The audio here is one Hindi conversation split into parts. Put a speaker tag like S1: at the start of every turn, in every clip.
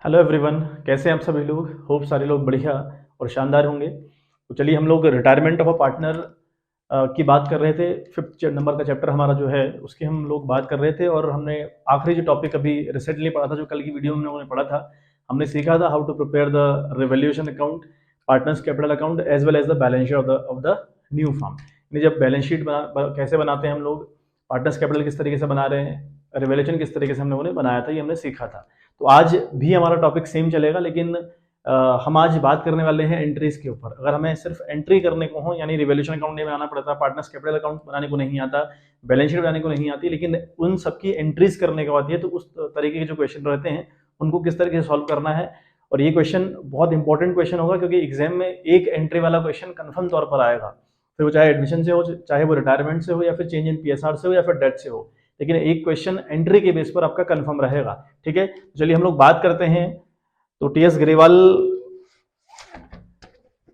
S1: हेलो एवरीवन, कैसे हैं आप सभी लोग। होप सारे लोग बढ़िया और शानदार होंगे। तो चलिए हम लोग रिटायरमेंट ऑफ अ पार्टनर की बात कर रहे थे। फिफ्थ नंबर का चैप्टर हमारा जो है उसकी हम लोग बात कर रहे थे और हमने आखिरी जो टॉपिक अभी रिसेंटली पढ़ा था, जो कल की वीडियो में हमने पढ़ा था, हमने सीखा था how to prepare the revaluation account, partners capital account as well as the balance sheet of the new firm. यानी जब बैलेंस शीट कैसे बनाते हैं हम लोग, पार्टनर्स कैपिटल किस तरीके से बना रहे हैं, रिवैल्यूएशन किस तरीके से हम लोगों ने बनाया था, ये हमने सीखा था। तो आज भी हमारा टॉपिक सेम चलेगा, लेकिन हम आज बात करने वाले हैं एंट्रीज के ऊपर। अगर हमें सिर्फ एंट्री करने को हो, यानी रिवैल्यूएशन अकाउंट नहीं बनाना पड़ता, पार्टनर्स कैपिटल अकाउंट बनाने को नहीं आता, बैलेंस शीट बनाने को नहीं आती, लेकिन उन सबकी एंट्रीज करने को आती है, तो उस तरीके के जो क्वेश्चन रहते हैं उनको किस तरीके से सॉल्व करना है। और ये क्वेश्चन बहुत इंपॉर्टेंट क्वेश्चन होगा, क्योंकि एग्जाम में एक एंट्री वाला क्वेश्चन कन्फर्म तौर पर आएगा, फिर वो चाहे एडमिशन से हो, चाहे वो रिटायरमेंट से हो, या फिर चेंज इन पीएसआर से हो, या फिर डेथ से हो, लेकिन एक क्वेश्चन एंट्री के बेस पर आपका कंफर्म रहेगा। ठीक है, चलिए हम लोग बात करते हैं। तो टीएस ग्रेवाल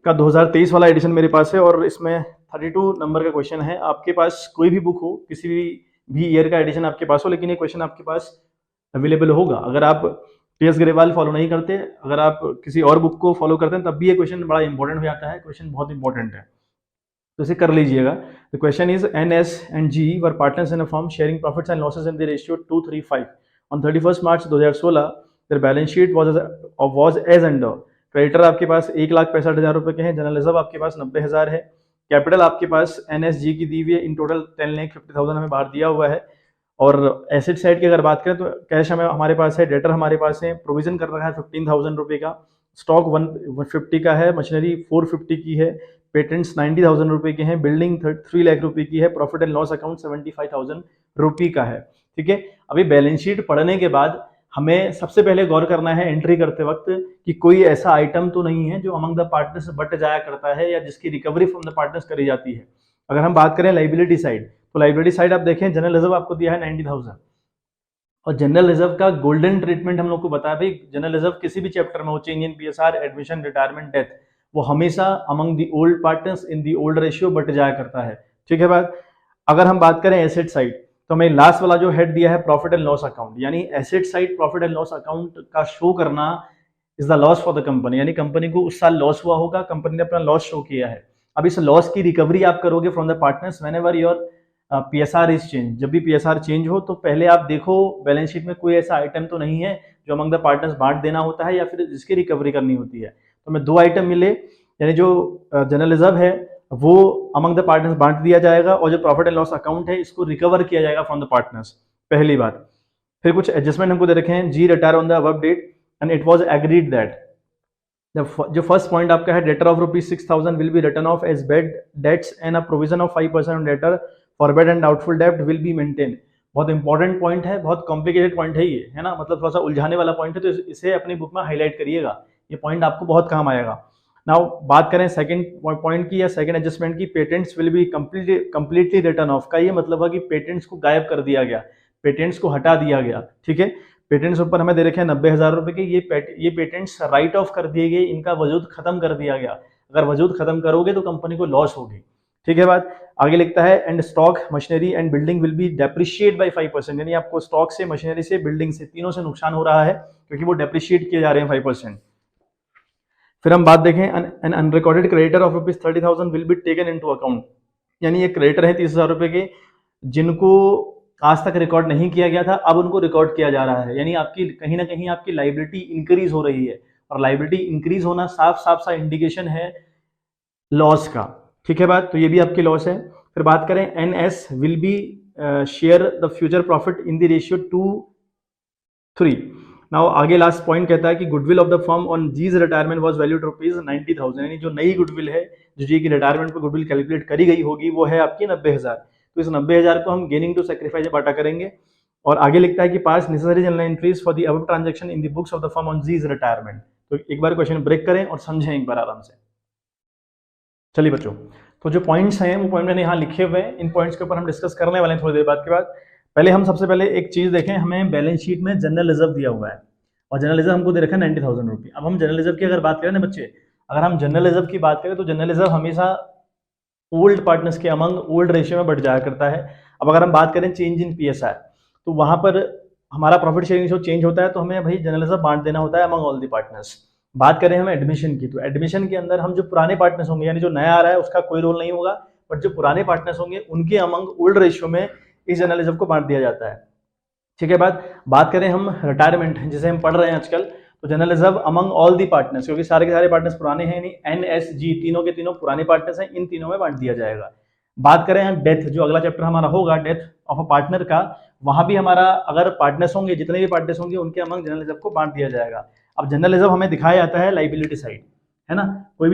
S1: का 2023 वाला एडिशन मेरे पास है और इसमें 32 नंबर का क्वेश्चन है। आपके पास कोई भी बुक हो, किसी भी ईयर का एडिशन आपके पास हो, लेकिन ये क्वेश्चन आपके पास अवेलेबल होगा। अगर आप टीएस ग्रेवाल फॉलो नहीं करते, अगर आप किसी और बुक को फॉलो करते हैं, तब भी ये क्वेश्चन बड़ा इंपॉर्टेंट हो जाता है। क्वेश्चन बहुत इंपॉर्टेंट है, तो इसे कर लीजिएगा। The question is N S and G were partners in a firm sharing profits and losses in the ratio 2:3:5 on 31 March 2016। Their balance sheet was as under. Creditor आपके पास 1,65,000 रुपए के हैं, जनरल रिजर्व आपके पास 90,000 है, कैपिटल आपके पास एनएसजी की दी हुई है, इन टोटल 10,50,000 हमें बाहर दिया हुआ है। और एसेट साइड की अगर बात करें तो कैश हमारे पास है, डेटर हमारे पास है, प्रोविजन कर रखा है 15,000 रुपये का, स्टॉक 150 का है, मशीनरी 450 की है, पेटेंट्स 90,000 रुपये के हैं, बिल्डिंग 3 लाख रुपए की है, प्रॉफिट एंड लॉस अकाउंट 75,000 रुपये का है। ठीक है, अभी बैलेंस शीट पढ़ने के बाद हमें सबसे पहले गौर करना है एंट्री करते वक्त कि कोई ऐसा आइटम तो नहीं है जो अमंग द पार्टनर्स बट जाया करता है या जिसकी रिकवरी फ्रॉम द पार्टनर्स करी जाती है। अगर हम बात करें लाइबिलिटी साइड, तो लाइबिलिटी साइड आप देखें, जनरल रिजर्व आपको दिया है 90,000, और जनरल रिजर्व का गोल्डन ट्रीटमेंट हम लोग को बताया भाई, जनरल रिजर्व किसी भी चैप्टर में हो, change in PSR, admission, retirement, death, वो हमेशा among the old partners in the old ratio but जाया करता है। ठीक है बात। अगर हम बात करें एसेट साइड, तो हमें लास्ट वाला जो हेड दिया है प्रॉफिट एंड लॉस अकाउंट, यानी asset side profit and loss account का शो करना is the loss for the company, यानी कंपनी को उस साल लॉस हुआ होगा, कंपनी ने अपना लॉस शो किया है। अब इस लॉस की रिकवरी आप करोगे from the partners when ever your PSR is change. जब भी पीएसआर चेंज हो तो पहले आप देखो बैलेंस शीट में कोई ऐसा आइटम तो नहीं है जो अमंग द पार्टनर्स बांट देना होता है या फिर जिसकी रिकवरी करनी होती है। तो हमें 2 आइटम मिले, यानी जो जनरल रिजर्व है वो अमंग द पार्टनर्स बांट दिया जाएगा, और जो प्रॉफिट एंड लॉस अकाउंट है इसको रिकवर किया जाएगा फ्रॉम द पार्टनर्स, पहली बात। फिर कुछ एडजस्टमेंट हमको दे रखे हैं, G retire on the above date and it was agreed that. जो फर्स्ट पॉइंट आपका है, debtors of ₹6,000 will be return off as bad debts and a provision of 5% on debtors for bad and doubtful डेब्ट विल बी मेंटेन। बहुत इंपॉर्टेंट पॉइंट है, बहुत कॉम्प्लिकेटेड पॉइंट है ये, है ना, मतलब थोड़ा सा उलझाने वाला पॉइंट है, तो इसे अपनी बुक में हाईलाइट करिएगा, ये पॉइंट आपको बहुत काम आएगा। नाउ बात करें सेकंड पॉइंट की या सेकंड एडजस्टमेंट की, patents will be completely return of का ये मतलब है कि पेटेंट्स को गायब कर दिया गया, पेटेंट्स को हटा दिया गया। ठीक है, पेटेंट्स ऊपर हमें दे रखे हैं 90,000 रुपए के, ये पेटेंट्स राइट ऑफ कर दिए गए, इनका वजूद खत्म कर दिया गया। अगर वजूद खत्म करोगे तो कंपनी को लॉस होगी। ठीक है बात। आगे लिखता है and stock machinery and building will be depreciate by 5%, यानी आपको स्टॉक से, मशीनरी से, बिल्डिंग से, तीनों से नुकसान हो रहा है क्योंकि वो डेप्रिशिएट किए जा रहे हैं 5%। फिर हम बात देखें, an unrecorded creditor of ₹30,000 will be taken into account, यानी ये क्रेडिटर है 30,000 रुपए के, जिनको आज तक रिकॉर्ड नहीं किया गया था, अब उनको रिकॉर्ड किया जा रहा है, यानी आपकी कहीं ना कहीं आपकी लाइबिलिटी इंक्रीज हो रही है, और लाइबिलिटी इंक्रीज होना साफ साफ सा इंडिकेशन है लॉस का। ठीक है बात, तो ये भी आपकी लॉस है। फिर बात करें, N S will be share the future profit in the ratio 2:3। Now आगे लास्ट पॉइंट कहता है कि goodwill of the firm on G's retirement was valued ₹90,000, यानी जो नई गुडविल है, जो जी की रिटायरमेंट पर गुडविल कैलकुलेट करी गई होगी, वो है आपकी 90,000। तो इस 90,000 को हम गेनिंग टू सेक्रीफाइस में बांटा करेंगे। और आगे लिखता है कि pass necessary journal entries for the above transaction in the books of the firm on G's retirement. तो एक बार क्वेश्चन ब्रेक करें और समझें एक बार आराम से। चलिए बच्चों, तो जो पॉइंट्स हैं वो पॉइंट मैंने यहाँ लिखे हुए हैं, इन पॉइंट्स के ऊपर हम डिस्कस करने वाले हैं थोड़ी देर बाद के बाद। पहले हम सबसे पहले एक चीज देखें, हमें बैलेंस शीट में जनरल रिजर्व दिया हुआ है और जनरल रिजर्व हमको दे रखा है 90,000 रुपये। अब हम जनरल रिजर्व की अगर बात करें ना बच्चे, अगर हम जनरल रिजर्व की बात करें तो जनरल रिजर्व हमेशा ओल्ड पार्टनर्स के अमंग ओल्ड रेशियो में बढ़ जाया करता है। अब अगर हम बात करें चेंज इन पीएसआर, तो वहां पर हमारा प्रॉफिट शेयरिंग रेशियो चेंज होता है तो हमें भाई जनरल रिजर्व बांट देना होता है अमंग ऑल द पार्टनर्स। बात करें हम एडमिशन की, तो एडमिशन के अंदर हम जो पुराने पार्टनर्स होंगे, यानी जो नया आ रहा है उसका कोई रोल नहीं होगा, बट जो पुराने पार्टनर्स होंगे उनके अमंग ओल्ड रेशियो में इस जनरल रिजर्व को बांट दिया जाता है। ठीक है, बात करें हम रिटायरमेंट जिसे हम पढ़ रहे हैं आजकल, तो general reserve among all the partners, क्योंकि सारे के सारे पार्टनर्स पुराने हैं, नहीं एन एस जी तीनों के तीनों पुराने पार्टनर्स हैं, इन तीनों में बांट दिया जाएगा। बात करें हम डेथ, जो अगला चैप्टर हमारा होगा डेथ ऑफ अ पार्टनर का, वहां भी हमारा अगर पार्टनर्स होंगे, जितने भी पार्टनर्स होंगे उनके अमंग जनरल रिजर्व को बांट दिया जाएगा। अब जनरल रिजर्व हमें दिखाया जाता है लाइबिलिटी साइड, है ना, कोई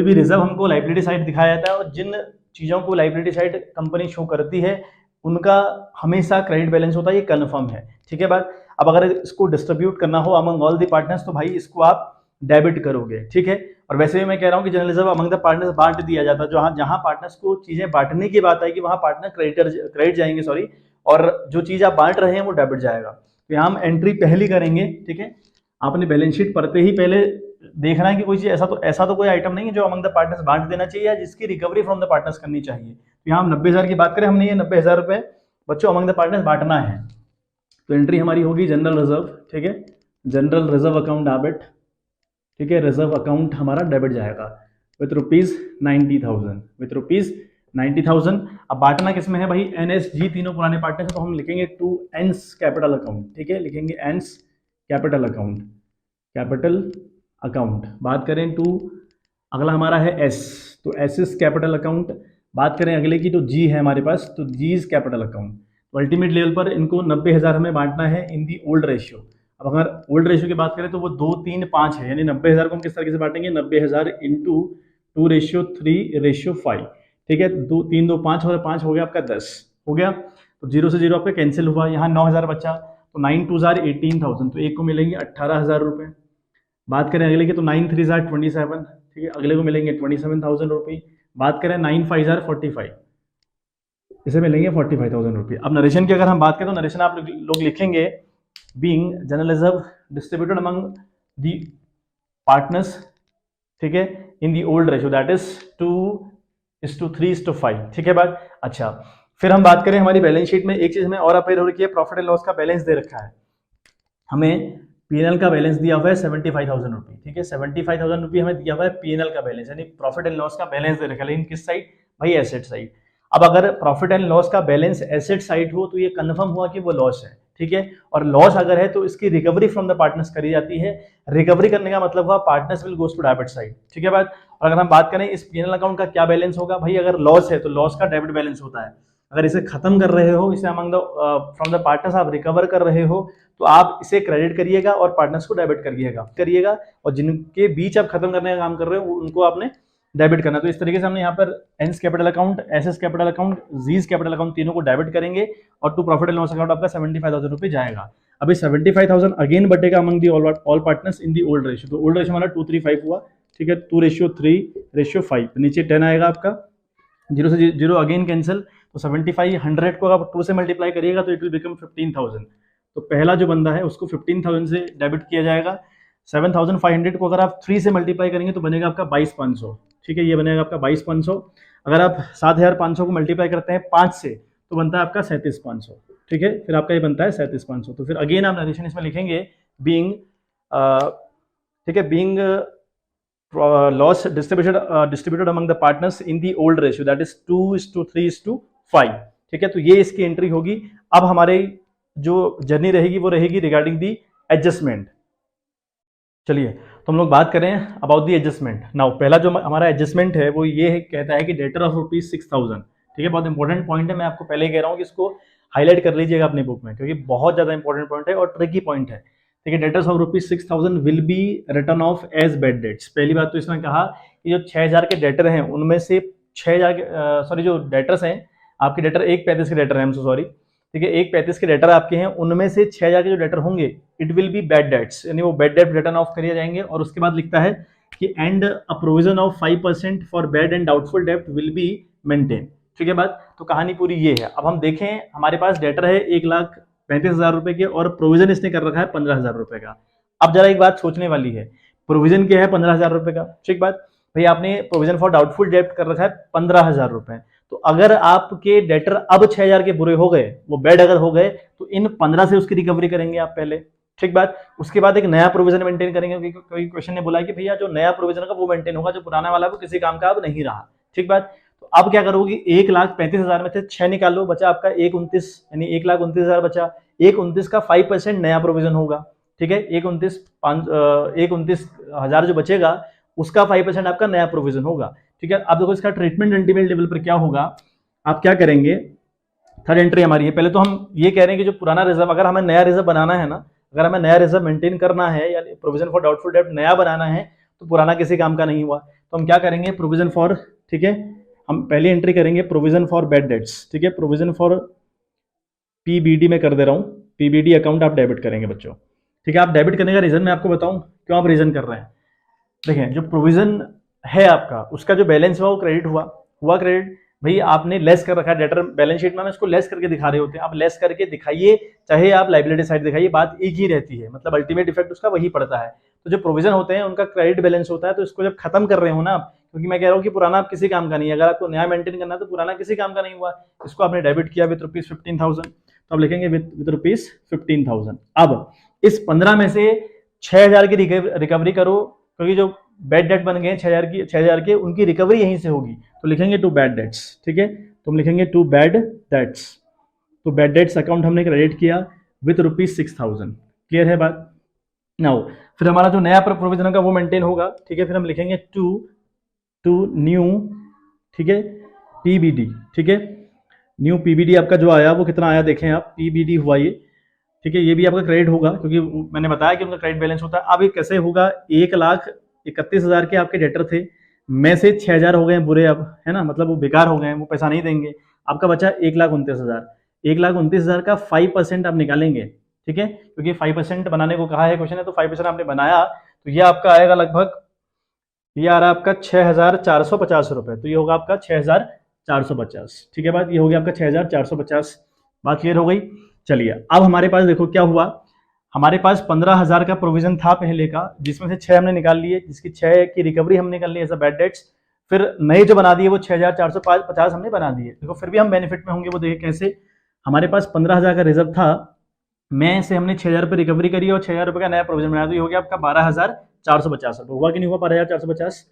S1: भी रिजर्व हमको लाइबिलिटी साइड दिखाया जाता है, और जिन चीजों को लाइबिलिटी साइड कंपनी शो करती है उनका हमेशा क्रेडिट बैलेंस होता है, ये कन्फर्म है। ठीक है बात। अब अगर इसको डिस्ट्रीब्यूट करना हो अमंग ऑल दी पार्टनर्स, तो भाई इसको आप डेबिट करोगे। ठीक है, और वैसे भी मैं कह रहा हूँ कि general reserve among the partners बांट दिया जाता है, जहां पार्टनर्स को चीजें बांटने की बात आएगी वहां पार्टनर क्रेडिट जाएंगे, सॉरी, और जो चीज आप बांट रहे हैं वो डेबिट जाएगा। तो यहाँ हम एंट्री पहली करेंगे। ठीक है, आपने बैलेंस शीट पढ़ते ही पहले देखना है कि कोई चीज ऐसा तो कोई आइटम नहीं है जो अमंग द पार्टनर्स बांट देना चाहिए या जिसकी रिकवरी फ्रॉम द पार्टनर्स करनी चाहिए। तो यहाँ हम 90,000 की बात करें, हमने ये 90,000 रुपए बच्चों अमंग द पार्टनर्स बांटना है, तो एंट्री हमारी होगी जनरल रिजर्व। ठीक है, जनरल रिजर्व अकाउंट डेबिट। ठीक है, रिजर्व अकाउंट हमारा डेबिट जाएगा विथ रुपीज 90,000, विथ रुपीज 90,000। अब बांटना किसमें है भाई, NSG तीनों पुराने पार्टनर हैं, तो हम लिखेंगे टू एंस कैपिटल अकाउंट। ठीक है, लिखेंगे एंस कैपिटल अकाउंट, कैपिटल अकाउंट। बात करें टू, अगला हमारा है एस, तो एस कैपिटल अकाउंट। बात करें अगले की, तो जी है हमारे पास, तो जी इज कैपिटल अकाउंट। तो अल्टीमेट लेवल पर इनको 90,000 हमें बांटना है इन दी ओल्ड रेशियो। अब अगर ओल्ड रेशियो की बात करें तो वो 2, 3, 5 है, यानी 90,000 को हम किस तरीके से बांटेंगे, 90,000 इंटू 2:3:5। ठीक है, 2, 3, 2, 5 और 5 हो गया आपका 10 हो गया। तो 0 से 0 आपका कैंसिल हुआ, यहाँ 9,000 बचा, तो 9 2 18,000, तो एक को मिलेंगे 18,000 रुपये। बात करें अगले की, तो 9 3 27। ठीक है, अगले को मिलेंगे 27,000 रुपये। बात करें 9 5 45, इसे मिलेंगे 45,000 रुपये। अब नरेशन की अगर हम बात करें, तो नरेशन आप लोग लिखेंगे being general reserve distributed among the partners. ठीक है, in the old ratio that is 2:3:5। ठीक है बात। अच्छा, फिर हम बात करें हमारी बैलेंस शीट में एक चीज हमें और अपेयर हो रही है, प्रॉफिट एंड लॉस का बैलेंस दे रखा है हमें। पीएनएल का बैलेंस दिया हुआ है 75,000 रुपये। ठीक है, 75,000 रुपये हमें दिया हुआ है पीएनएल का बैलेंस, यानी प्रॉफिट एंड लॉस का बैलेंस दे रखा है, लेकिन किस साइड भाई, एसेट साइड। अब अगर प्रॉफिट एंड लॉस का बैलेंस एसेट साइड हो तो ये कंफर्म हुआ कि वो लॉस है। ठीक है, और लॉस अगर है तो इसकी रिकवरी फ्रॉम द पार्टनर्स करी जाती है। रिकवरी करने का मतलब हुआ partners will goes to debit side. ठीक है बात। और अगर हम बात करें इस पीएनएल अकाउंट का क्या बैलेंस होगा भाई, अगर लॉस है तो लॉस का डेबिट बैलेंस होता है। अगर इसे खत्म कर रहे हो, इसे among the from the partners आप रिकवर कर रहे हो, तो आप इसे क्रेडिट करिएगा और पार्टनर्स को डेबिट करिएगा, और जिनके बीच आप खत्म करने का काम कर रहे हो उनको आपने डेबिट करना। तो इस तरीके से हमने यहाँ पर N's capital account, S's capital account, G's capital account तीनों को डेबिट करेंगे, और to profit and loss account आपका 75,000 रुपये जाएगा। अभी 75,000 अगेन बटेगा among the all partners in the old ratio. तो ओल्ड रेशियो हमारा 2:3:5 हुआ। ठीक है, 2:3:5, नीचे 10 आएगा आपका, 0 से 0 अगेन कैंसिल, तो 75 100 को आप 2 से मल्टीप्लाई करिएगा तो इट विल बिकम 15,000। तो पहला जो बंदा है उसको 15,000 से डेबिट किया जाएगा। 7,500 को अगर आप 3 से मल्टीप्लाई करेंगे तो बनेगा आपका 22,500। ठीक है, ये बनेगा आपका 22,500। अगर आप 7,500 को मल्टीप्लाई करते हैं 5 से तो बनता है आपका 37,500। ठीक है, फिर आपका ये बनता है 37,500। तो फिर अगेन आप नरेशन इसमें लिखेंगे बीइंग, ठीक है, being loss distributed among the partners in the old ratio that is 2:3:5। ठीक है, तो ये इसकी एंट्री होगी। अब हमारे जो जर्नी रहेगी वो रहेगी रिगार्डिंग दी एडजस्टमेंट। चलिए, तो हम लोग बात करें अबाउट दी एडजस्टमेंट। नाउ पहला जो हमारा एडजस्टमेंट है वो ये कहता है कि डेटर ऑफ ₹6,000। ठीक है, बहुत इंपॉर्टेंट पॉइंट है, मैं आपको पहले ही कह रहा हूँ कि इसको हाईलाइट कर लीजिएगा अपनी बुक में, क्योंकि बहुत ज्यादा इंपॉर्टेंट पॉइंट है और ट्रिकी पॉइंट है। ठीक है, debtors of ₹6,000 will be return off as bad debts. पहली बात तो इसमें कहा कि जो 6,000 के डेटर हैं उनमें से 6,000 जो डेटर्स हैं आपके, डेटर 1/35 के डेटर हैं, सॉरी, ठीक है, 1/35 के डेटर आपके हैं, उनमें से 6,000 के जो डेटर होंगे it will be bad debts, यानी वो बैड डेट रिटर्न ऑफ करिए जाएंगे। और उसके बाद लिखता है कि and a provision of 5% for bad and doubtful डेब्ट विल बी मेंटेन। ठीक है बात, तो कहानी पूरी ये है। अब हम देखें, हमारे पास डेटर है 1,35,000 रुपए के और प्रोविजन इसने कर रखा है 15,000 रुपए का। अब जरा एक बात सोचने वाली है, प्रोविजन क्या है 15,000 रुपए का, ठीक बात भाई, आपने प्रोविजन फॉर डाउटफुल डेब्ट कर रखा है 15,000 रुपए, तो अगर आपके डेटर अब 6000 के बुरे हो गए, वो बैड अगर हो गए, तो इन 15 से उसकी रिकवरी करेंगे आप पहले, ठीक बात। उसके बाद एक नया प्रोविजन मेंटेन करेंगे, क्योंकि कोई क्वेश्चन ने बोला कि भैया जो नया प्रोविजन होगा वो मेंटेन होगा, जो पुराना वाला वो किसी काम का अब नहीं रहा, ठीक बात। तो अब क्या करोगे, 1,35,000 में से 6 निकाल लो, बचा आपका 1,29, यानी 1,29,000 बचा। 1,29 का 5% नया प्रोविजन होगा, ठीक है। 1,29,000 जो बचेगा उसका 5% आपका नया प्रोविजन होगा, ठीक है। अब देखो इसका ट्रीटमेंट अल्टीमेट लेवल पर क्या होगा, आप क्या करेंगे, थर्ड एंट्री हमारी है। पहले तो हम ये कह रहे हैं कि जो पुराना रिजर्व, अगर हमें नया रिजर्व बनाना है ना, अगर हमें नया रिजर्व मेंटेन करना है या प्रोविजन फॉर डाउटफुल डेब्ट नया बनाना है, तो पुराना किसी काम का नहीं हुआ, तो हम क्या करेंगे, प्रोविजन फॉर, ठीक है, हम पहली एंट्री करेंगे प्रोविजन फॉर बैड डेट्स, ठीक है। प्रोविजन फॉर पीबीडी में कर दे रहा हूं, पीबीडी अकाउंट आप डेबिट करेंगे बच्चों, ठीक है। आप डेबिट करने का रीजन मैं आपको बताऊं क्यों आप रीजन कर रहे हैं। देखिए जो प्रोविजन है आपका, उसका जो बैलेंस हुआ वो क्रेडिट हुआ क्रेडिट। भाई आपने लेस कर रखा है, डेटर बैलेंस शीट में इसको लेस करके दिखा रहे होते हैं, आप लेस करके दिखाइए, चाहे आप लाइबिलिटी साइड दिखाइए, बात एक ही रहती है, मतलब अल्टीमेट इफेक्ट उसका वही पड़ता है। तो जो प्रोविजन होते हैं उनका क्रेडिट बैलेंस होता है, तो इसको जब खत्म कर रहे हो ना आप, क्योंकि मैं कह रहा हूँ कि पुराना आप किसी काम का नहीं है, अगर आपको नया मेंटेन करना है तो पुराना किसी काम का नहीं हुआ, इसको आपने डेबिट किया विद ₹15,000, तो आप लिखेंगे विद ₹15,000। अब इस 15 में से 6,000 की रिकवरी करो, क्योंकि जो बैड डेट बन गए 6,000 के, उनकी रिकवरी यहीं से होगी, तो लिखेंगे टू बैड डेट्स, ठीक है। तो हम लिखेंगे टू बैड डेट्स, तो बैड डेट्स अकाउंट हमने क्रेडिट किया विथ ₹6,000, क्लियर है बात। नाउ फिर हमारा जो नया प्रोविजन होगा वो मेंटेन होगा, ठीक है। फिर हम लिखेंगे टू न्यू, ठीक है, पीबीडी, ठीक है। न्यू पीबीडी आपका जो आया वो कितना आया देखें आप, पीबीडी हुआ ये, ठीक है। ये भी आपका क्रेडिट होगा, क्योंकि मैंने बताया कि उनका क्रेडिट बैलेंस होता है। अब ये कैसे होगा, 1,31,000 के आपके डेटर थे, में से 6,000 हो गए बुरे, अब है ना, मतलब वो बेकार हो गए, वो पैसा नहीं देंगे, आपका बचा 1,29,000। 1,29,000 का 5% आप निकालेंगे, ठीक है, क्योंकि 5% बनाने को कहा है क्वेश्चन है, तो 5% आपने बनाया, तो ये आपका आएगा लगभग, ये आ रहा है आपका 6,450 रुपए, तो ये होगा आपका 6,450, ठीक है बात, ये हो गया आपका 6,450, बात क्लियर हो गई। चलिए अब हमारे पास देखो क्या हुआ, हमारे पास 15,000 का प्रोविजन था पहले का, जिसमें से 6 हमने निकाल लिए, जिसकी 6 की रिकवरी हमने कर ली एज अ बैड डेट्स, फिर नए जो बना दिए वो 6,450 हमने बना दिए। देखो फिर भी हम बेनिफिट में होंगे, वो देखिए कैसे, हमारे पास 15,000 का रिजर्व था, में से हमने 6,000 रुपये रिकवरी करी और 6,000 रुपये का नया प्रोविजन बनाया, तो ये हो गया आपका 12,450 रुपये, हुआ कि नहीं हुआ 12,450,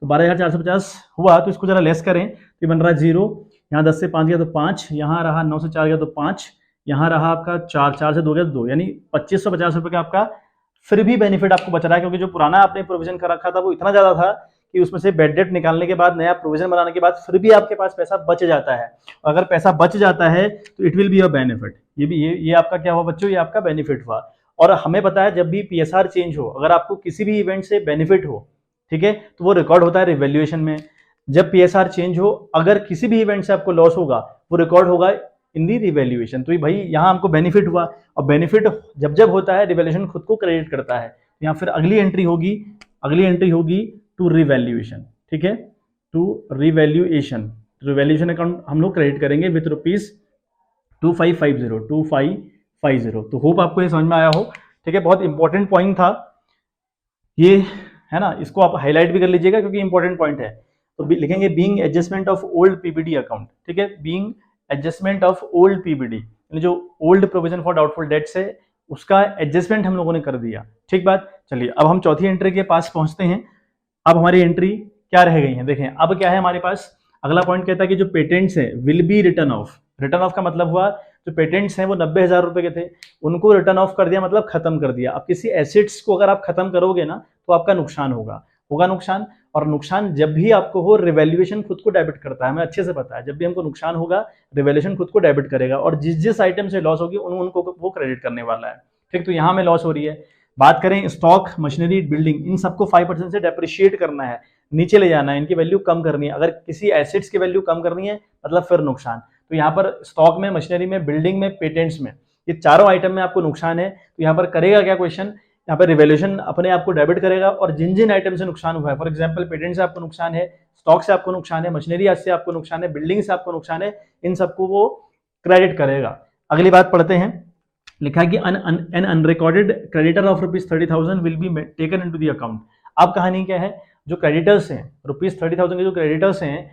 S1: तो 12,450 हुआ, तो इसको जरा लेस करें, तो ये बन रहा है 0, यहाँ 10 से 5 गया तो 5, यहाँ रहा 9 से 4 गया तो 5, यहाँ रहा आपका 4 से 2 गया तो 2, यानी 2,550 रुपये का आपका फिर भी बेनिफिट आपको बच रहा है, क्योंकि जो पुराना आपने प्रोविजन कर रखा था वो इतना ज्यादा था कि उसमें से बेड डेट निकालने के बाद, नया प्रोविजन बनाने के बाद फिर भी आपके पास पैसा बच जाता है। अगर पैसा बच जाता है तो it will be your benefit, ये भी ये आपका क्या हुआ बच्चों, ये आपका बेनिफिट हुआ। और हमें पता है जब भी पीएसआर चेंज हो, अगर आपको किसी भी इवेंट से बेनिफिट हो, ठीक है, तो वो रिकॉर्ड होता है रिवैल्यूएशन में। जब पीएसआर चेंज हो, अगर किसी भी इवेंट से आपको लॉस होगा, वो रिकॉर्ड होगा इन दी रिवैल्यूएशन। तो भाई यहाँ हमको बेनिफिट हुआ, और बेनिफिट जब जब होता है रिवैल्यूएशन खुद को क्रेडिट करता है। यहाँ फिर अगली एंट्री होगी टू रिवैल्यूएशन, ठीक है, टू रिवैल्यूएशन अकाउंट हम लोग क्रेडिट करेंगे विथ ₹2550। तो होप आपको ये समझ में आया हो, ठीक है। बहुत इंपॉर्टेंट पॉइंट था ये, है ना, इसको आप हाईलाइट भी कर लीजिएगा क्योंकि इंपॉर्टेंट पॉइंट है। तो लिखेंगे being adjustment of old PBD account, ठीक है, being adjustment of old PBD, यानी जो old provision for doubtful debts है उसका एडजस्टमेंट हम लोगों ने कर दिया, ठीक बात। चलिए अब हम चौथी एंट्री के पास पहुंचते हैं। अब हमारी एंट्री क्या रह गई है, देखें अब क्या है हमारे पास, अगला पॉइंट कहता है कि जो पेटेंट्स है will be return of. Return of का मतलब हुआ जो पेटेंट्स हैं वो 90,000 रुपए के थे, उनको रिटर्न ऑफ कर दिया, मतलब खत्म कर दिया। अब किसी एसेट्स को अगर आप खत्म करोगे ना तो आपका नुकसान होगा नुकसान, और नुकसान जब भी आपको हो रिवैल्यूएशन खुद को डेबिट करता है, हमें अच्छे से पता है, जब भी हमको नुकसान होगा रिवैल्यूएशन खुद को डेबिट करेगा, और जिस आइटम से लॉस होगी उनको वो क्रेडिट करने वाला है, ठीक। तो यहाँ में लॉस हो रही है, बात करें स्टॉक, मशीनरी, बिल्डिंग, इन सबको 5% से डेप्रिशिएट करना है, नीचे ले जाना है, इनकी वैल्यू कम करनी है। अगर किसी एसेट्स की वैल्यू कम करनी है मतलब फिर नुकसान। तो यहाँ पर स्टॉक में, मशीनरी में, बिल्डिंग में, पेटेंट्स में, ये चारों आइटम में आपको नुकसान है। तो यहाँ पर करेगा क्या क्वेश्चन, यहाँ पर रिवैल्यूएशन अपने आप को डेबिट करेगा, और जिन जिन आइटम से नुकसान हुआ है, फॉर एग्जांपल पेटेंट से आपको नुकसान है, स्टॉक से आपको नुकसान है, मशीनरी से आपको नुकसान है, बिल्डिंग से आपको नुकसान है, इन सबको वो क्रेडिट करेगा। अगली बात पढ़ते हैं, लिखा है कि an unrecorded creditor of ₹30,000 will be taken into the account. अब कहानी क्या है, जो क्रेडिटर्स हैं ₹30,000 के, जो क्रेडिटर्स हैं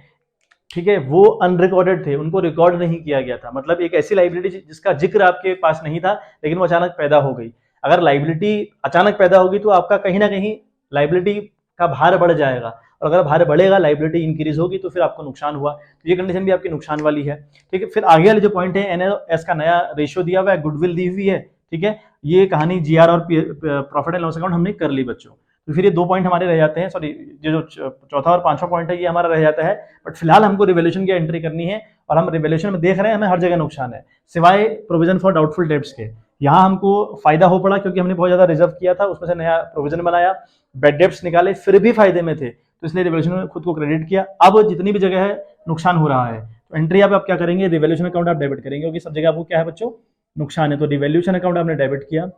S1: ठीक है, वो अनरिकॉर्डेड थे, उनको रिकॉर्ड नहीं किया गया था। मतलब एक ऐसी लाइबिलिटी जिसका जिक्र आपके पास नहीं था लेकिन वो अचानक पैदा हो गई। अगर लाइबिलिटी अचानक पैदा होगी तो आपका कहीं ना कहीं लाइबिलिटी का भार बढ़ जाएगा, और अगर भार बढ़ेगा, लाइबिलिटी इंक्रीज होगी, तो फिर आपको नुकसान हुआ। तो ये कंडीशन भी आपकी नुकसान वाली है। ठीक है, फिर आगे वाले जो पॉइंट है, एनएस का नया रेशियो दिया हुआ है, गुडविल दी हुई है। ठीक है, ये कहानी जीआर और प्रॉफिट एंड लॉस अकाउंट हमने कर ली बच्चों। तो फिर ये 2 पॉइंट हमारे रह जाते हैं, सॉरी जो चौथा और पांचवा पॉइंट है ये हमारा रह जाता है। बट फिलहाल हमको रिवोल्यूशन की एंट्री करनी है, और हम रिवोल्यूशन में देख रहे हैं हमें हर जगह नुकसान है, सिवाय प्रोविजन फॉर डाउटफुल डेब्ट्स के। यहाँ हमको फायदा हो पड़ा क्योंकि हमने बहुत ज्यादा रिजर्व किया था, उसमें से नया प्रोविजन बनाया, बेड डेब्ट्स निकाले, फिर भी फायदे में थे, तो इसलिए रिवोल्यूशन में खुद को क्रेडिट किया। अब जितनी भी जगह है नुकसान हो रहा है, तो एंट्री आप क्या करेंगे, रिवोल्यूशन अकाउंट आप डेबिट करेंगे, क्योंकि सब जगह आपको क्या है बच्चों, नुकसान है। तो रिवोल्यूशन अकाउंट आपने डेबिट किया,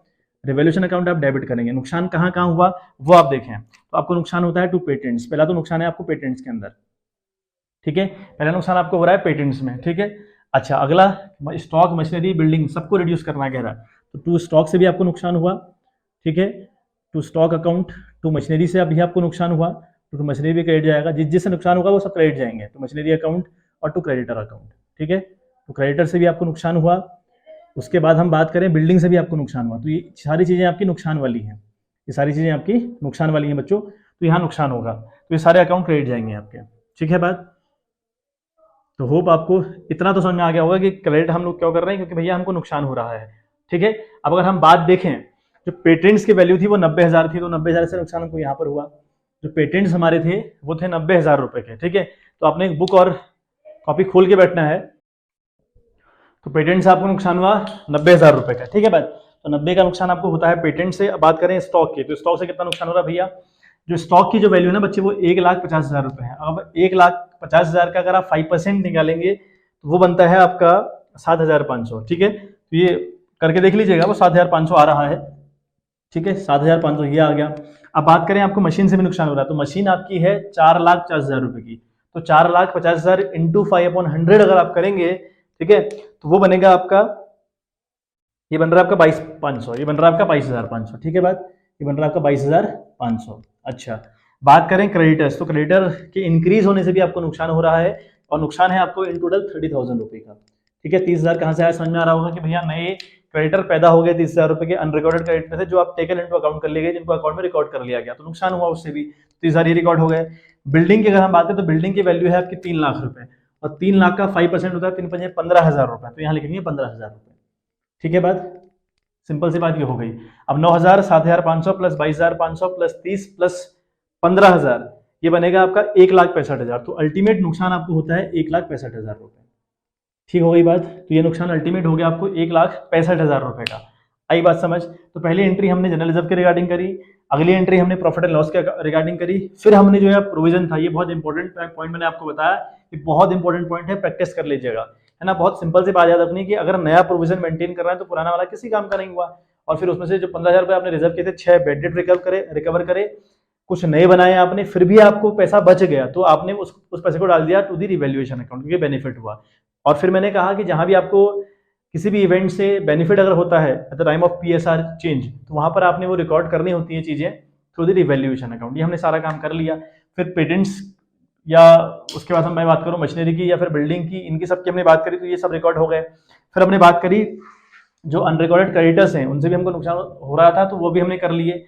S1: रिवोल्यूशन अकाउंट आप डेबिट करेंगे। नुकसान कहाँ कहाँ हुआ वो आप देखें, तो आपको नुकसान होता है टू पेटेंट्स। पहला तो नुकसान है आपको पेटेंट्स के अंदर, ठीक है, पहला नुकसान आपको हो रहा है पेटेंट्स में। ठीक है, अच्छा अगला स्टॉक, मशीनरी, बिल्डिंग सबको रिड्यूस करना कह रहा है, तो टू स्टॉक से भी आपको नुकसान हुआ। ठीक है, to stock account, to machinery से अभी आपको नुकसान हुआ, तो मशीनरी भी क्रेडिट जाएगा, जिससे नुकसान होगा वो सब क्रेडिट जाएंगे, तो मशीनरी अकाउंट और टू क्रेडिटर अकाउंट। ठीक है, तो क्रेडिटर से भी आपको नुकसान हुआ। उसके बाद हम बात करें बिल्डिंग से भी आपको नुकसान हुआ, तो ये सारी चीज़ें आपकी नुकसान वाली हैं, ये सारी चीज़ें आपकी नुकसान वाली हैं बच्चों, तो यहाँ नुकसान होगा, तो ये सारे अकाउंट क्रेडिट जाएंगे आपके। ठीक है बात, तो होप आपको इतना तो समझ में आ गया होगा कि क्रेडिट हम लोग क्यों कर रहे हैं, क्योंकि भैया हमको नुकसान हो रहा है। ठीक है, अब अगर हम बात देखें, जो पेटेंट्स की वैल्यू थी वो 90,000 थी, तो 90,000 से नुकसान हमको यहाँ पर हुआ। जो पेटेंट्स हमारे थे वो थे 90,000 रुपए के। ठीक है, तो आपने एक बुक और कॉपी खोल के बैठना है। तो पेटेंट से आपको नुकसान हुआ 90,000 रुपए का। ठीक है बात, तो 90 का नुकसान आपको होता है पेटेंट से। अब बात करें स्टॉक की, तो स्टॉक से कितना नुकसान हो रहा है भैया, जो स्टॉक की जो वैल्यू है ना बच्चे, वो 1,50,000 रुपए है। अब 1,50,000 का अगर आप 5% निकालेंगे तो वो बनता है आपका 7,500। ठीक है, तो ये करके देख लीजिएगा, वो 7,500 आ रहा है। ठीक है, 7,500 ये आ गया। अब बात करें आपको मशीन से भी नुकसान हो रहा है, तो मशीन आपकी है 4,50,000 रुपए की, तो 4,50,000 इंटू 5/100 अगर आप करेंगे, ठीक है, तो वो बनेगा आपका, ये बन रहा है आपका 22,500, ये बन रहा है आपका 22,500। ठीक है बात, ये बन रहा है आपका 22,500। अच्छा, बात करें क्रेडिटर्स, तो क्रेडिटर के इंक्रीज होने से भी आपको नुकसान हो रहा है, और नुकसान है आपको इन टोटल 30,000 रुपए का। ठीक है, 30,000 कहाँ से आया, समझ में आ रहा होगा कि भैया नए क्रेडिटर पैदा हो गए 30,000 रुपए के अनरिकॉर्डेड क्रेडिट में से, जो आप टेकन इनटू अकाउंट कर लिए गए, जिनको अकाउंट में रिकॉर्ड कर लिया गया, तो नुकसान हुआ उससे भी, 30,000 ये रिकॉर्ड हो गए। बिल्डिंग की अगर हम बात करें, तो बिल्डिंग की वैल्यू है आपकी 3 लाख रुपए, और 3 लाख का 5% होता है 3 15,000 रुपए, तो यहाँ लिखेंगे 15,000 रुपए। ठीक है बात, सिंपल सी बात ये हो गई। अब 9,000, 7,500 प्लस 22,500 प्लस 30 प्लस 15,000, ये बनेगा आपका 1,65,000। तो अल्टीमेट नुकसान आपको होता है 1,65,000 रुपए। ठीक हो गई बात, तो ये नुकसान अल्टीमेट हो गया आपको 1,65,000 रुपए का। आई बात समझ, तो पहली एंट्री हमने जनरल रिजर्व के रिगार्डिंग करी, अगली एंट्री हमने प्रॉफिट एंड लॉस के रिगार्डिंग करी, फिर हमने जो है प्रोविजन था, ये बहुत इंपॉर्टेंट पॉइंट मैंने आपको बताया, ये बहुत इंपॉर्टेंट पॉइंट है, प्रैक्टिस कर लीजिएगा, है ना। बहुत सिंपल सी बात याद रखनी कि अगर नया प्रोविजन मेंटेन कर रहे हैं तो पुराना वाला किसी काम का नहीं हुआ, और फिर उसमें से जो 15,000 रुपए आपने रिजर्व किए थे, 6 बेड डेट रिकवर करे, कुछ नए बनाए आपने, फिर भी आपको पैसा बच गया, तो आपने उस पैसे को डाल दिया टू दी रिवैल्यूएशन अकाउंट, क्योंकि बेनिफिट हुआ। और फिर मैंने कहा कि जहां भी आपको किसी भी इवेंट से बेनिफिट अगर होता है at the time of PSR change, तो वहां पर आपने वो रिकॉर्ड करनी होती है चीजें थ्रू द रिवैल्यूएशन अकाउंट। ये हमने सारा काम कर लिया। फिर पेटेंट्स, या उसके बाद हम मैं बात करूं मशीनरी की या फिर बिल्डिंग की, इनकी सबकी हमने बात करी, तो ये सब रिकॉर्ड हो गए। फिर हमने बात करी जो अनरिकॉर्डेड क्रेडिटर्स हैं, उनसे भी हमको नुकसान हो रहा था, तो वो भी हमने कर लिए।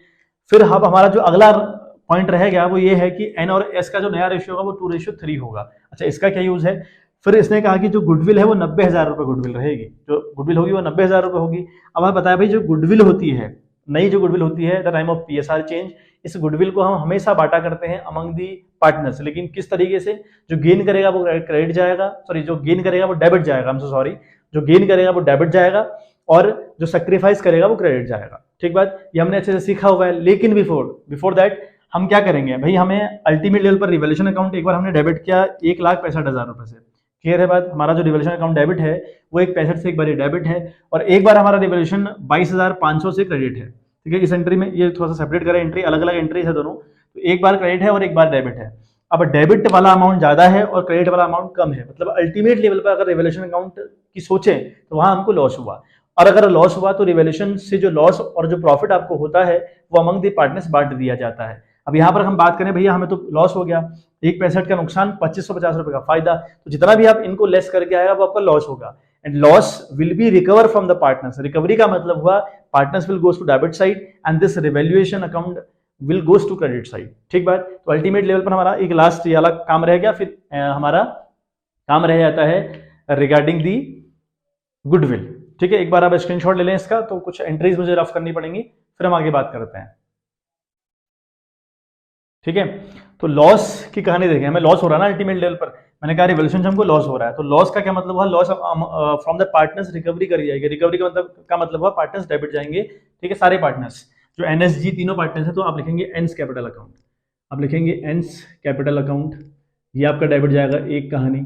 S1: फिर अब हमारा जो अगला पॉइंट रह गया वो ये है कि एन और एस का जो नया रेशियो होगा वो 2:3 होगा। अच्छा, इसका क्या यूज है, फिर इसने कहा कि जो गुडविल है वो 90,000 रुपए गुडविल रहेगी, जो गुडविल होगी वो 90,000 रुपए होगी। अब हमें बताया भाई जो गुडविल होती है, नई जो गुडविल होती है the time of PSR change, इस गुडविल को हम हमेशा बांटा करते हैं अमंग दी पार्टनर्स, लेकिन किस तरीके से, जो गेन करेगा वो क्रेडिट जाएगा, सॉरी जो गेन करेगा वो डेबिट जाएगा, सॉरी जो गेन करेगा वो डेबिट जाएगा, और जो सेक्रीफाइस करेगा वो क्रेडिट जाएगा। ठीक बात, ये हमने अच्छे से सीखा हुआ है। लेकिन बिफोर दैट हम क्या करेंगे भाई, हमें अल्टीमेट लेवल पर रिवैल्यूएशन अकाउंट एक बार हमने डेबिट किया 1,65,000 रुपए से, क्लियर है बात। हमारा जो रिवैल्यूएशन अकाउंट डेबिट है वो 1,65 से एक बार डेबिट है, और एक बार हमारा रिवैल्यूएशन 22,500 से क्रेडिट है। ठीक है, इस एंट्री में ये थोड़ा सा सेपरेट करें, एंट्री अलग अलग एंट्रीज है दोनों, तो एक बार क्रेडिट है और एक बार डेबिट है। अब डेबिट वाला अमाउंट ज्यादा है और क्रेडिट वाला अमाउंट कम है, मतलब अल्टीमेट लेवल पर अगर रिवैल्यूएशन अकाउंट की सोचें तो वहां हमको लॉस हुआ, और अगर लॉस हुआ तो रिवैल्यूएशन से जो लॉस और जो प्रॉफिट आपको होता है वो अमंग दी पार्टनर्स बांट दिया जाता है। अब यहाँ पर हम बात करें भैया हमें तो लॉस हो गया, 1.65 का नुकसान, 2550 रुपए का फायदा। तो जितना भी आप इनको लेस करके आएगा वो आपका लॉस होगा, and loss will be recover from the partners. Recovery का मतलब हुआ partners will goes to debit side and this revaluation account will goes to credit side. ठीक बात। तो अल्टीमेट लेवल पर हमारा एक लास्ट ये वाला काम रह गया, फिर हमारा काम रह जाता है रिगार्डिंग दी गुडविल। ठीक है, एक बार आप स्क्रीनशॉट ले लें इसका, तो कुछ एंट्रीज मुझे रफ करनी पड़ेंगी, फिर हम आगे बात करते हैं। ठीक है, तो लॉस की कहानी देखें, हमें लॉस हो रहा है ना अल्टीमेट लेवल पर, मैंने कहा रिवोल्यूशन हमको लॉस हो रहा है, तो लॉस का क्या मतलब हुआ, loss from the partners recovery करी जाएगी। रिकवरी का मतलब हुआ पार्टनर्स डेबिट जाएंगे। ठीक है, सारे पार्टनर्स जो एनएसजी तीनों पार्टनर्स है, तो आप लिखेंगे एंस कैपिटल अकाउंट, आप लिखेंगे एंस कैपिटल अकाउंट, ये आपका डेबिट जाएगा एक कहानी।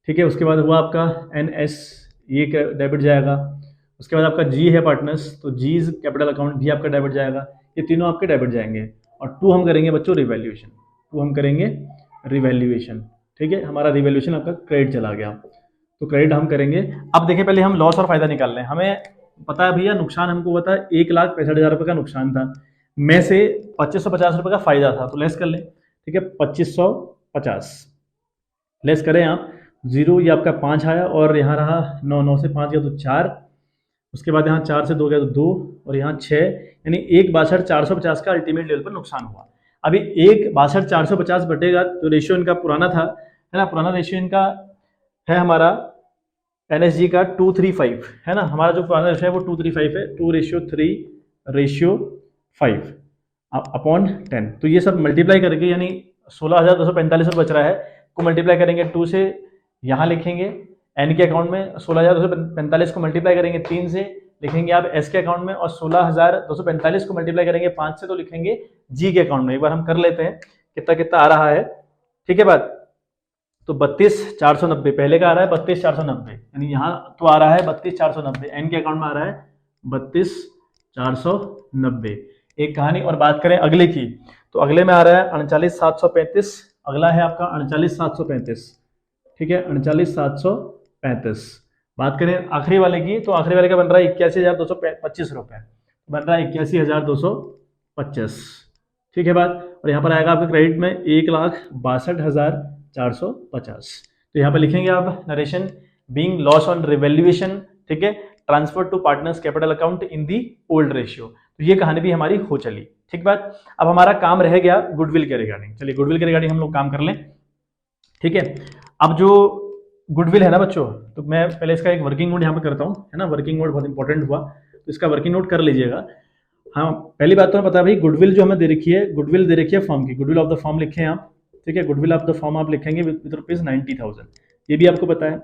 S1: ठीक है, उसके बाद हुआ आपका एनएस, ये डेबिट जाएगा। उसके बाद आपका जी है पार्टनर्स, तो जीज कैपिटल अकाउंट भी आपका डेबिट जाएगा। ये तीनों आपके डेबिट जाएंगे। और टू हम करेंगे बच्चों रिवैल्यूएशन, टू हम करेंगे रिवैल्यूएशन। ठीक है, हमारा रिवैल्यूएशन आपका क्रेडिट चला गया, तो क्रेडिट हम करेंगे। अब देखें पहले हम लॉस और फायदा निकाल लें। हमें पता है भैया नुकसान हमको पता है 1,65,000 रुपये का नुकसान था, में से 2550 रुपये का फायदा था, तो लेस कर लें। ठीक है, 2550 लेस करें आप, जीरो ये आपका 5 आया, और यहाँ रहा 9, 9 से 5 गया तो 4, उसके बाद यहाँ 4 से 2 गया तो 2, और यहाँ 6, यानी 1,62,450 का अल्टीमेट लेवल पर नुकसान हुआ। अभी 1,62,450 बटेगा, तो रेशियो इनका पुराना था, है ना, पुराना रेशियो इनका है हमारा एनएसजी का 235, है ना, हमारा जो पुराना रेशियो है वो 235 है, 2:3 अपॉन 10। तो ये सब मल्टीप्लाई करके यानी 16,245 बच रहा है, को मल्टीप्लाई करेंगे 2 से, यहाँ लिखेंगे एन के अकाउंट में 16,245 को मल्टीप्लाई करेंगे 3 से, लिखेंगे आप एस के अकाउंट में, और 16,245 को मल्टीप्लाई करेंगे 5 से, तो लिखेंगे जी के अकाउंट में। एक बार हम कर लेते हैं कितना कितना आ रहा है। ठीक है बात, तो 32,490 पहले का आ रहा है 32,490, यानी यहाँ तो आ रहा है 32,490, एन के अकाउंट में आ रहा है 32,490, एक कहानी। और बात करें अगले की, तो अगले में आ रहा है 39,735, अगला है आपका 39,735। ठीक है, 39,735। बात करें आखिरी वाले की, तो आखिरी वाले का बन रहा है 81,225 रुपये, बन रहा है 81,225। ठीक है बात, और यहाँ पर आएगा आपके क्रेडिट में 1,62,450। तो यहाँ पर लिखेंगे आप narration being loss on revaluation. ठीक है, transfer to partners capital account in the old ratio. तो ये कहानी भी हमारी हो चली। ठीक बात, अब हमारा काम रह गया गुडविल के रिगार्डिंग। चलिए गुडविल के रिगार्डिंग हम लोग काम कर लें। ठीक है, अब जो गुडविल है ना बच्चों, तो मैं पहले इसका एक वर्किंग नोट यहाँ पे करता हूँ, है ना, वर्किंग नोट बहुत इंपॉर्टेंट हुआ, तो इसका वर्किंग नोट कर लीजिएगा। हाँ, पहली बात तो हमें पता है भाई गुडविल जो हमें दे रखी है, गुडविल दे रखी है फॉर्म की, गुडविल ऑफ द फॉर्म लिखे हैं आप। ठीक है, गुडविल ऑफ द फॉर्म आप लिखेंगे विद रुपीज 90,000, ये भी आपको पता है।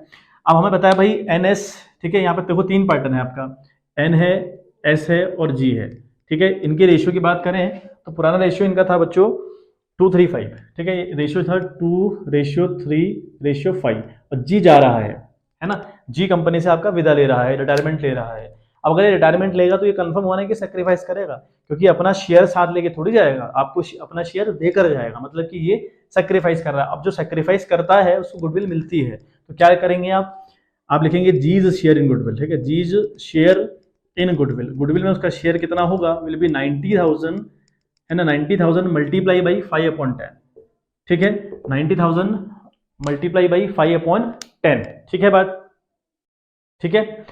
S1: अब हमें पता है भाई एन एस, ठीक है, यहाँ पर देखो 3 पैटर्न है आपका, एन है, एस है और जी है। ठीक है, इनके रेशियो की बात करें तो पुराना रेशियो इनका था बच्चों 2:3:5। ठीक है, रेशियो था 2:3:5, और जी जा रहा है ना, जी कंपनी से आपका विदा ले रहा है, रिटायरमेंट ले रहा है। अब अगर ये रिटायरमेंट लेगा तो ये कंफर्म होना है कि सेक्रीफाइस करेगा, क्योंकि अपना शेयर साथ लेके थोड़ी जाएगा, आपको अपना शेयर देकर जाएगा, मतलब कि ये सेक्रीफाइस कर रहा है। अब जो सेक्रीफाइस करता है उसको गुडविल मिलती है, तो क्या करेंगे आप लिखेंगे जीज शेयर इन गुडविल। ठीक है, जीज शेयर इन गुडविल, गुडविल में उसका शेयर कितना होगा, विल बी 90,000, है ना, 90,000 मल्टीप्लाई बाई 5/10। ठीक है, 90,000 मल्टीप्लाई बाई 5/10। ठीक है बात, ठीक है,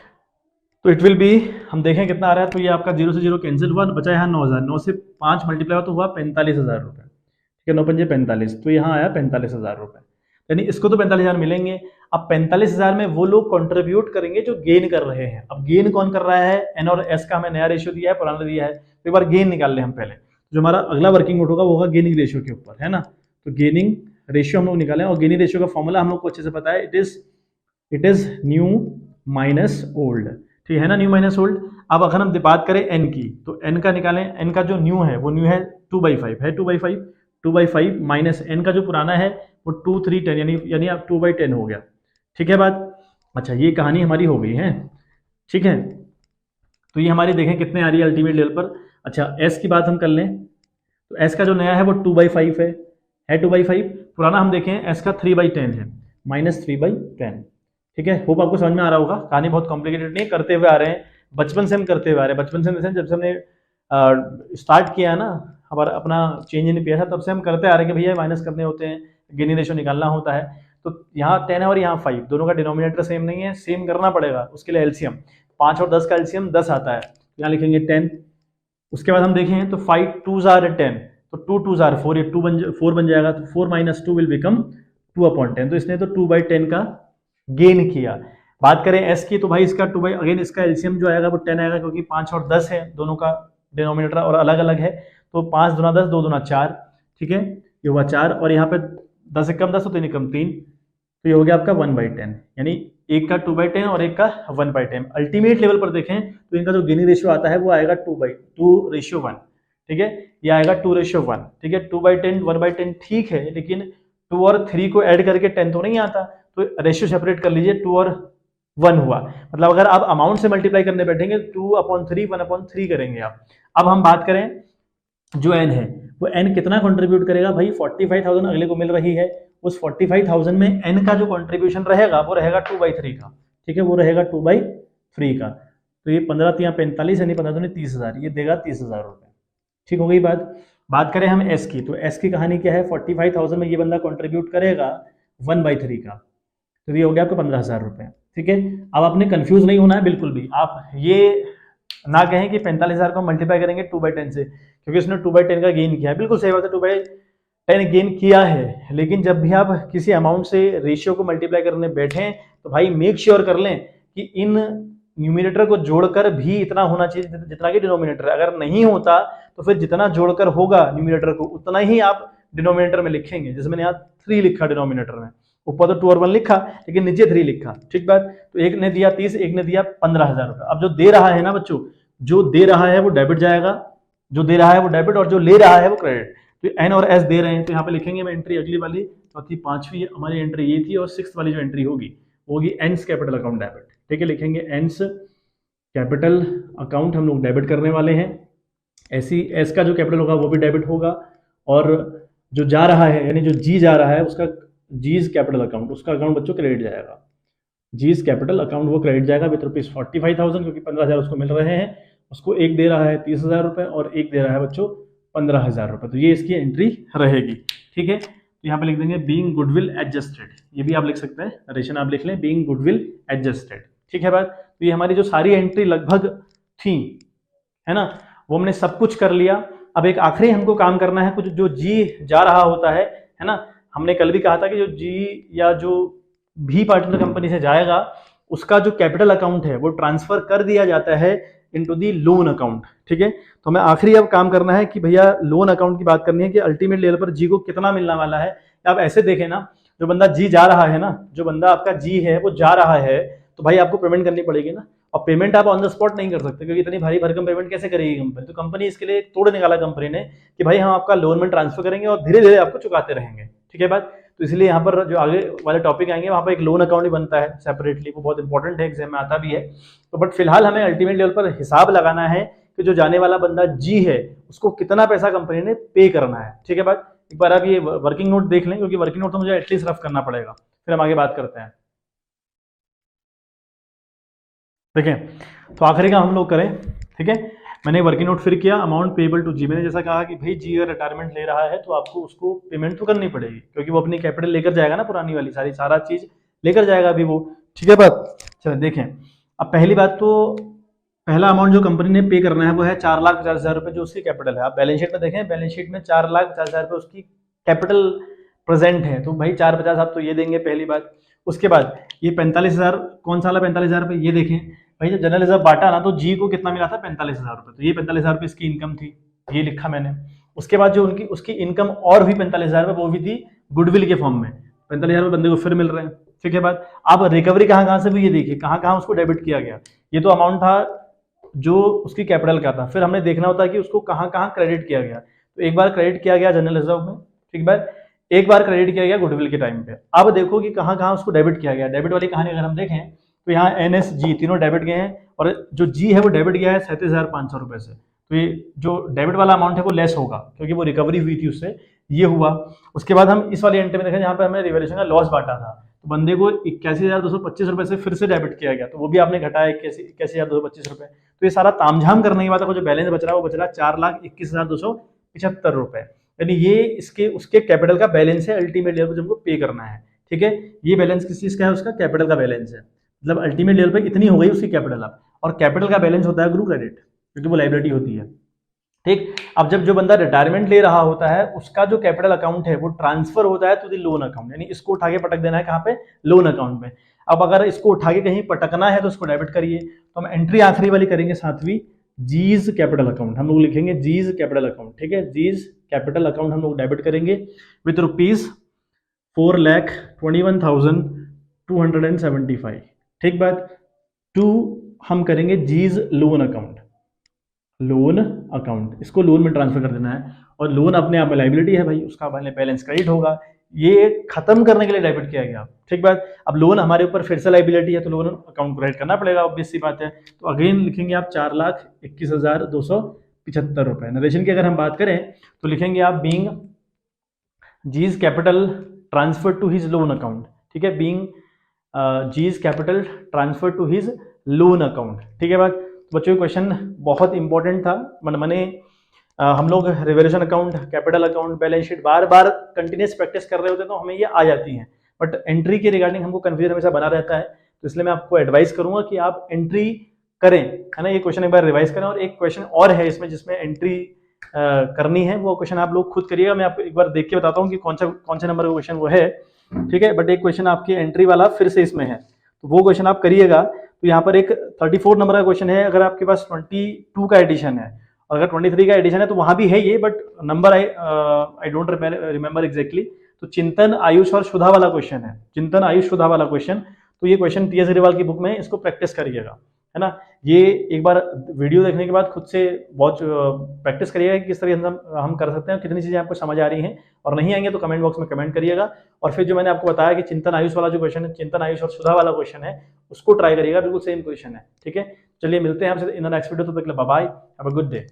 S1: तो इट विल बी, हम देखें कितना आ रहा है, तो ये आपका 0 से 0 कैंसिल हुआ, बचा यहाँ 9,000, 9 से 5 मल्टीप्लाई हुआ तो हुआ 45,000 रुपये। ठीक है, 9×5 45, तो यहाँ आया 45,000 रुपये, यानी इसको तो 45,000 मिलेंगे। अब 45,000 में वो लोग कंट्रीब्यूट करेंगे जो गेन कर रहे हैं। अब गेन कौन कर रहा है, एन और एस का हमें नया रेशियो दिया है, पुराना दिया है, तो एक बार गेन निकाल ले हम पहले। जो हमारा अगला वर्किंग नोट होगा वो होगा गेनिंग रेशियो के ऊपर, है ना, तो गेनिंग रेशियो हम लोग निकालें, और गेनिंग रेशियो का फॉर्मूला हम लोग को अच्छे से पता है, it is new minus old. ठीक है ना, न्यू माइनस ओल्ड। अब अगर हम बात करें एन की, तो एन का निकालें, एन का जो न्यू है वो न्यू है 2/5 है, 2/5 माइनस एन का जो पुराना है वो 2/3 यानी आप 2/10 हो गया। ठीक है बात, अच्छा ये कहानी हमारी हो गई है। ठीक है, तो ये हमारी देखें कितने आ रही है अल्टीमेट लेवल पर। अच्छा एस की बात हम कर लें, तो एस का जो नया है वो 2/5 है 2/5, पुराना हम देखें एस का 3/10 है, -3/10। ठीक है, होप आपको समझ में आ रहा होगा, कहानी बहुत कॉम्प्लिकेटेड नहीं है, करते हुए आ रहे हैं, बचपन से हम करते हुए आ रहे हैं, बचपन से जब से हमने स्टार्ट किया है ना, हमारा अपना चेंज इन किया था, तब से हम करते आ रहे हैं कि भैया माइनस करने होते हैं, गेनिंग रेशियो निकालना होता है। तो यहाँ 10 है और यहाँ 5, दोनों का डिनोमिनेटर सेम नहीं है, सेम करना पड़ेगा। उसके लिए एलसीएम 5 और 10 का एलसीएम 10 आता है, यहाँ लिखेंगे 10। उसके बाद हम देखें तो 5 2s are 10, तो 2 2s are 4, ये 4 बन जाएगा, तो 4 - 2 विल बिकम 2/10। तो इसने तो 2/10 का गेन किया। बात करें एस की, तो भाई इसका 2 अगेन इसका एलसीएम जो आएगा वो 10 आएगा, क्योंकि 5 और 10 है, दोनों का डिनोमिनेटर और अलग अलग है। तो 5 दूना 10, 2 दूना 4, ठीक है, ये हुआ 4। और यहाँ पे 10 एकम 10 तो 3 एकम 3, तो ये हो गया आपका 1/10, यानी एक का 2/10 और एक का 1/10। अल्टीमेट लेवल पर देखें तो इनका जो गेनिंग रेशियो आता है वो आएगा 2:1, ठीक है, ये आएगा 2:1, ठीक है। 2/10 1/10 ठीक है, लेकिन 2 और 3 को ऐड करके 10 तो नहीं आता, तो रेशियो सेपरेट कर लीजिए, 2 और 1 हुआ। मतलब अगर आप अमाउंट से मल्टीप्लाई करने बैठेंगे 2/3 1/3 करेंगे आप। अब हम बात करें जो n है, वो n कितना कंट्रीब्यूट करेगा भाई, 45,000 अगले को मिल रही है, उस 45,000 में n का जो कंट्रीब्यूशन रहेगा वो रहेगा 2/3 का, ठीक है, वो रहेगा 2/3 का। तो ये 15 3 45, यानी 15 दूनी 30,000, ये देगा 30,000 रुपये, ठीक हो गई बात करें हम s की, तो s की कहानी क्या है, 45,000 में ये बंदा कंट्रीब्यूट करेगा 1/3 का, तो ये हो गया आपको 15,000 रुपये, ठीक है। अब आपने कंफ्यूज नहीं होना है बिल्कुल भी, आप ये ना कहें कि 45,000 को मल्टीप्लाई करेंगे 2/10 से, क्योंकि उसने 2/10 का गेन किया है, बिल्कुल सही बात है, 2/10 गेन किया है। लेकिन जब भी आप किसी अमाउंट से रेशियो को मल्टीप्लाई करने बैठें तो भाई मेक श्योर कर लें कि इन न्यूमिनेटर को जोड़कर भी इतना होना चाहिए जितना कि डिनोमिनेटर। अगर नहीं होता तो फिर जितना जोड़कर होगा न्यूमिनेटर को उतना ही आप डिनोमिनेटर में लिखेंगे। जैसे मैंने यहाँ 3 लिखा डिनोमिनेटर में, ऊपर तो 2 और 1 लिखा लेकिन नीचे 3 लिखा, ठीक बात। तो एक ने दिया 30, एक ने दिया 15,000 रुपये। अब जो दे रहा है ना बच्चों, जो दे रहा है वो डेबिट जाएगा, जो दे रहा है वो डेबिट, और जो ले रहा है वो क्रेडिट। तो एन और एस दे रहे हैं, तो यहाँ पे लिखेंगे मैं एंट्री अगली वाली, चौथी पांचवी हमारी एंट्री ये थी, और 6th वाली जो एंट्री होगी वो होगी एंड्स कैपिटल अकाउंट डेबिट, ठीक है। लिखेंगे एंड्स कैपिटल अकाउंट हम लोग डेबिट करने वाले हैं। ऐसी एस का जो कैपिटल होगा वो भी डेबिट होगा, और जो जा रहा है यानी जो जी जा रहा है उसका जीज कैपिटल अकाउंट, उसका अकाउंट बच्चों क्रेडिट जाएगा। जीज कैपिटल अकाउंट वो क्रेडिट जाएगा विथ रुपीज 45,000, क्योंकि 15,000 उसको मिल रहे हैं। उसको एक दे रहा है 30,000 रुपये और एक दे रहा है बच्चों 15,000 रुपये। तो ये इसकी एंट्री रहेगी, ठीक है। तो यहाँ पे लिख देंगे बीइंग गुडविल एडजस्टेड, ये भी आप लिख सकते हैं, नरेशन आप लिख लें बीइंग गुडविल एडजस्टेड, ठीक है बात। तो ये हमारी जो सारी एंट्री लगभग थी, है ना, वो हमने सब कुछ कर लिया। अब एक आखिरी हमको काम करना है, कुछ जो जी जा रहा होता है ना, हमने कल भी कहा था कि जो जी या जो भी पार्टनर कंपनी से जाएगा उसका जो कैपिटल अकाउंट है वो ट्रांसफर कर दिया जाता है इनटू दी लोन अकाउंट, ठीक है। तो हमें आखिरी अब काम करना है कि भैया लोन अकाउंट की बात करनी है कि अल्टीमेट लेवल पर जी को कितना मिलने वाला है। आप ऐसे देखें ना, जो बंदा जी जा रहा है ना, जो बंदा आपका जी है वो जा रहा है, तो भाई आपको पेमेंट करनी पड़ेगी ना। और पेमेंट आप ऑन द स्पॉट नहीं कर सकते, क्योंकि इतनी भारी भरकम पेमेंट कैसे करेगी कंपनी। तो कंपनी इसके लिए एक तोड़ निकाला कंपनी ने कि भाई हम आपका लोन में ट्रांसफर करेंगे और धीरे धीरे आपको चुकाते रहेंगे, ठीक है बात। तो इसलिए यहाँ पर जो आगे वाले टॉपिक आएंगे वहाँ पर एक लोन अकाउंट ही बनता है सेपरेटली, वो बहुत इंपॉर्टेंट है, एग्जाम में आता भी है। तो बट फिलहाल हमें अल्टीमेट लेवल पर हिसाब लगाना है कि जो जाने वाला बंदा जी है उसको कितना पैसा कंपनी ने पे करना है, ठीक है बात। एक बार आप ये वर्किंग नोट देख लें, क्योंकि वर्किंग नोट तो मुझे एटलीस्ट रफ करना पड़ेगा, फिर हम आगे बात करते हैं। देखें तो आखिरी का हम लोग करें, ठीक है। मैंने वर्किंग नोट फिर किया, अमाउंट पेबल टू जी। मैंने जैसा कहा कि भाई जी अगर रिटायरमेंट ले रहा है तो आपको उसको पेमेंट तो करनी पड़ेगी, क्योंकि वो अपनी कैपिटल लेकर जाएगा ना, पुरानी वाली सारा चीज लेकर जाएगा अभी वो, ठीक है बात। चलो देखें, अब पहली बात तो पहला अमाउंट जो कंपनी ने पे करना है वो है 4,50,000 रुपये, जो उसकी कैपिटल है। आप बैलेंस शीट में देखें, बैलेंस शीट में 4,50,000 रुपये उसकी कैपिटल प्रेजेंट है, तो भाई 450 आप तो ये देंगे पहली बात। उसके बाद ये 45,000 कौन सा वाला 45,000 रुपये, ये देखें भाई जब जनरल रिजर्व बांटा ना तो जी को कितना मिला था 45,000 रुपये, तो ये 45,000 रुपये इसकी इनकम थी, ये लिखा मैंने। उसके बाद जो उसकी इनकम और भी 45,000 रुपये वो भी थी गुडविल के फॉर्म में, 45,000 रुपये बंदे को फिर मिल रहे हैं, ठीक है बात। अब रिकवरी कहाँ से भी ये देखिए कहाँ उसको डेबिट किया गया। ये तो अमाउंट था जो उसकी कैपिटल का था, फिर हमने देखना होता है कि उसको कहाँ क्रेडिट किया गया। तो एक बार क्रेडिट किया गया जनरल रिजर्व में, ठीक बात, एक बार क्रेडिट किया गया गुडविल के टाइम पे। अब देखो कि कहाँ उसको डेबिट किया गया। डेबिट वाली कहानी अगर हम देखें तो यहाँ एनएस जी तीनों डेबिट गए हैं, और जो जी है वो डेबिट गया है 37,500 रुपये से। तो ये जो डेबिट वाला अमाउंट है वो लेस होगा, क्योंकि वो रिकवरी हुई थी उससे, ये हुआ। उसके बाद हम इस वाली एंट्री में देखें जहाँ पे हमने रिवैल्यूएशन का लॉस बांटा था, तो बंदे को 81,225 रुपये से फिर से डेबिट किया गया, तो वो भी आपने घटाया 81,225 रुपये। तो ये सारा तामझाम करने के बाद आपको जो बैलेंस बच रहा है वो बच रहा है 4,21,275 रुपये। यानी ये इसके उसके कैपिटल का बैलेंस है, अल्टीमेट लेवल पर जो हमको पे करना है, ठीक है। ये बैलेंस किस चीज का है, उसका कैपिटल का बैलेंस है, मतलब अल्टीमेट लेवल पे इतनी हो गई उसकी कैपिटल अब, और कैपिटल का बैलेंस होता है ग्रू क्रेडिट, क्योंकि वो लाइबिलिटी होती है, ठीक। अब जब जो बंदा रिटायरमेंट ले रहा होता है उसका जो कैपिटल अकाउंट है वो ट्रांसफर होता है टू द लोन अकाउंट, यानी इसको उठा के पटक देना है कहाँ पे, लोन अकाउंट में। अब अगर इसको उठा के कहीं पटकना है तो उसको डेबिट करिए, तो हम एंट्री आखिरी वाली करेंगे, सातवीं, जीज कैपिटल अकाउंट, हम लोग लिखेंगे जीज कैपिटल अकाउंट, ठीक है। जीज कैपिटल अकाउंट हम लोग डेबिट करेंगे विथ ₹4,21,275, ठीक बात। टू हम करेंगे जीज लोन अकाउंट, लोन अकाउंट, इसको लोन में ट्रांसफर कर देना है, और लोन अपने आप में लाइबिलिटी है भाई, उसका बैलेंस क्रेडिट होगा, ये खत्म करने के लिए डेबिट किया गया, ठीक बात। अब लोन हमारे ऊपर फिर से लाइबिलिटी है तो लोन अकाउंट क्रेडिट करना पड़ेगा, ऑब्वियस सी बात है। तो अगेन लिखेंगे आप 4,21,275 रुपए। नरेशन की अगर हम बात करें तो लिखेंगे आप being G's capital transfer to his loan account, ठीक है, being G's capital transfer to his loan account, ठीक है बात। तो बच्चों क्वेश्चन बहुत इंपॉर्टेंट था, मैंने हम लोग revaluation account, capital account, balance sheet बार बार कंटिन्यूस प्रैक्टिस कर रहे होते हैं तो हमें ये आ जाती हैं, बट एंट्री के रिगार्डिंग हमको कंफ्यूजन हमेशा बना रहता है, तो इसलिए मैं आपको एडवाइस करूंगा कि आप एंट्री करें, है ना। ये क्वेश्चन एक बार रिवाइज करें, और एक क्वेश्चन और है इसमें जिसमें एंट्री करनी है, वो क्वेश्चन आप लोग खुद करिएगा, मैं आपको एक बार देख के बताता हूँ कि कौन से नंबर का क्वेश्चन वो है, ठीक है। बट एक क्वेश्चन आपकी एंट्री वाला फिर से इसमें है, तो वो क्वेश्चन आप करिएगा। तो यहाँ पर एक 34 नंबर का क्वेश्चन है, अगर आपके पास 22 का एडिशन है, और अगर 23 का एडिशन है तो वहां भी है ये, but number I don't remember exactly. तो चिंतन, आयुष और सुधा वाला क्वेश्चन है, चिंतन, आयुष, सुधा वाला क्वेश्चन। तो ये क्वेश्चन टी एस अग्रवाल की बुक में, इसको प्रैक्टिस करिएगा, है ना। ये एक बार वीडियो देखने के बाद खुद से बहुत प्रैक्टिस करिएगा कि किस तरह हम कर सकते हैं, कितनी चीजें आपको समझ आ रही हैं, और नहीं आएंगे तो कमेंट बॉक्स में कमेंट करिएगा। और फिर जो मैंने आपको बताया कि चिंतन आयुष वाला जो क्वेश्चन है, चिंतन आयुष और सुधा वाला क्वेश्चन है, उसको ट्राई करिएगा, बिल्कुल सेम क्वेश्चन है, ठीक है। चलिए मिलते हैं आपसे इन द नेक्स्ट वीडियो, तो तक के लिए bye bye, have a good day.